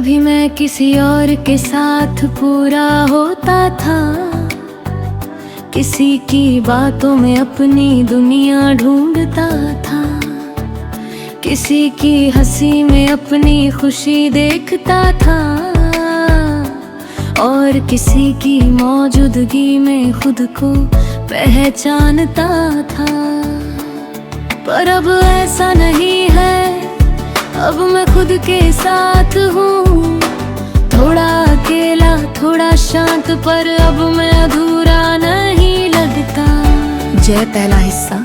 कभी मैं किसी और के साथ पूरा होता था, किसी की बातों में अपनी दुनिया ढूंढता था, किसी की हंसी में अपनी खुशी देखता था और किसी की मौजूदगी में खुद को पहचानता था। पर अब ऐसा नहीं है, अब मैं खुद के साथ हूँ, थोड़ा अकेला थोड़ा शांत, पर अब मैं अधूरा नहीं लगता। जय पहला हिस्सा।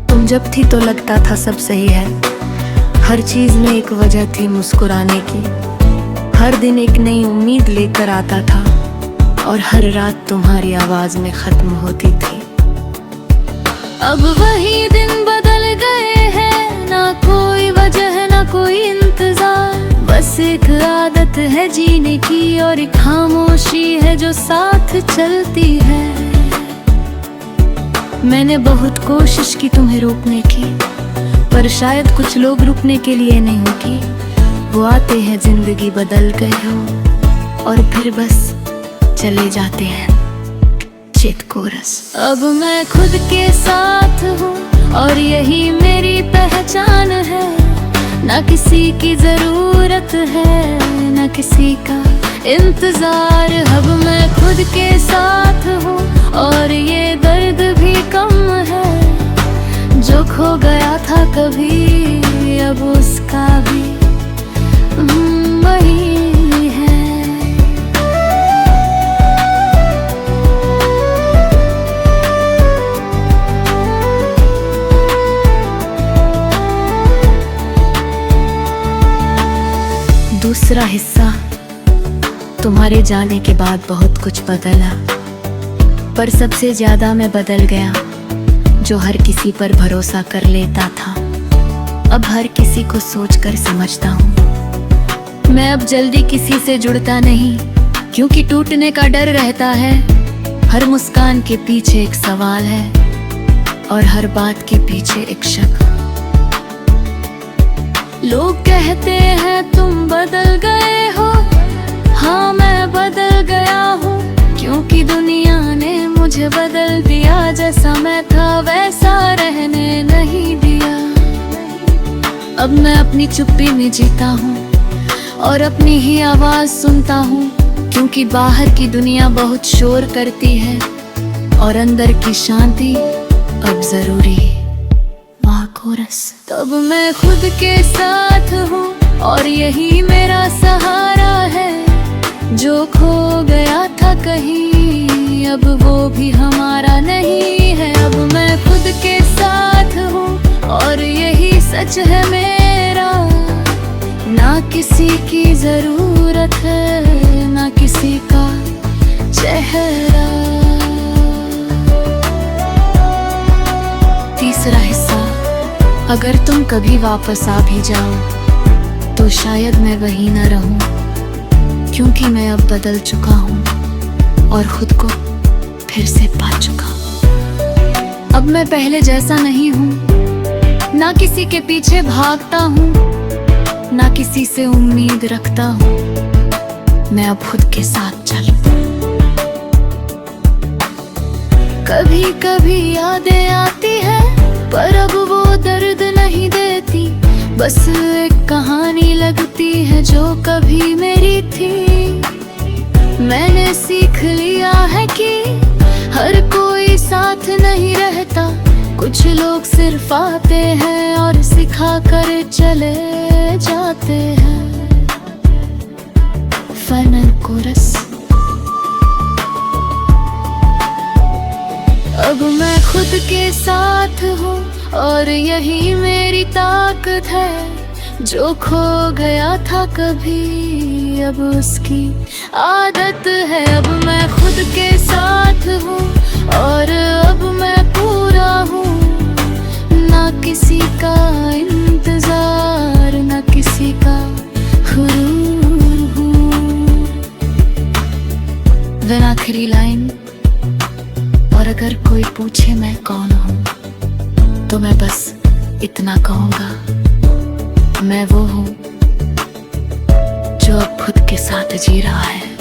तुम जब थी तो लगता था सब सही है, हर चीज में एक वजह थी मुस्कुराने की, हर दिन एक नई उम्मीद लेकर आता था और हर रात तुम्हारी आवाज में खत्म होती थी। अब वही दिन बदल गए हैं, ना कोई वजह ना कोई इंतजार, बस एक आदत है जीने की और एक खामोशी है जो साथ चलती है। मैंने बहुत कोशिश की तुम्हें रोकने की, पर शायद कुछ लोग रुकने के लिए नहीं होगी। वो आते हैं जिंदगी बदल गए हो और फिर बस चले जाते हैं। चित कोरस। अब मैं खुद के साथ हूँ और यही मेरी पहचान है, ना किसी की जरूरत है ना किसी का इंतजार। अब मैं खुद के साथ हूँ और ये दर्द भी कम है, जो खो गया था कभी अब उसका भी वही है। दूसरा हिस्सा। तुम्हारे जाने के बाद बहुत कुछ बदला, पर सबसे ज्यादा मैं बदल गया, जो हर किसी पर भरोसा कर लेता था अब हर किसी को सोचकर समझता हूँ। मैं अब जल्दी किसी से जुड़ता नहीं, क्योंकि टूटने का डर रहता है। हर मुस्कान के पीछे एक सवाल है और हर बात के पीछे एक शक। लोग कहते हैं तुम बदल गए हो, हाँ मैं बदल गया हूँ, क्योंकि दुनिया ने मुझे बदल दिया। जैसा मैं था वैसा रहने नहीं दिया। अब मैं अपनी चुप्पी में जीता हूँ और अपनी ही आवाज सुनता हूँ, क्योंकि बाहर की दुनिया बहुत शोर करती है और अंदर की शांति अब जरूरी है। कोरस। तब मैं खुद के साथ हूँ और यही मेरा सहारा है, जो खो गया था कहीं अब वो भी हमारा नहीं है। अब मैं खुद के साथ हूँ और यही सच है मेरा, ना किसी की जरूरत है ना किसी का चेहरा। तीसरा हिस्सा। अगर तुम कभी वापस आ भी जाओ तो शायद मैं वही न रहूं, क्योंकि मैं अब बदल चुका हूं और खुद को फिर से पा चुका हूं। अब मैं पहले जैसा नहीं हूं, ना किसी के पीछे भागता हूं, ना किसी से उम्मीद रखता हूं। मैं अब खुद के साथ चलूं। कभी कभी यादें आती है, पर अब वो दर्द नहीं देती, बस एक कहानी लगती है जो कभी मेरी थी। मैंने सीख लिया है कि हर कोई साथ नहीं रहता, कुछ लोग सिर्फ आते हैं और सिखा कर चले जाते हैं। Final chorus. अब मैं खुद के साथ हूँ और यही मेरी ताकत है, जो खो गया था कभी अब उसकी आदत है। अब मैं खुद के साथ हूँ और अब मैं पूरा हूँ, ना किसी का इंतजार ना किसी का गुरूर हूँ। देन आखिरी लाइन। और अगर कोई पूछे मैं कौन हूँ तो मैं बस इतना कहूँगा, मैं वो हूँ खुद के साथ जी रहा है।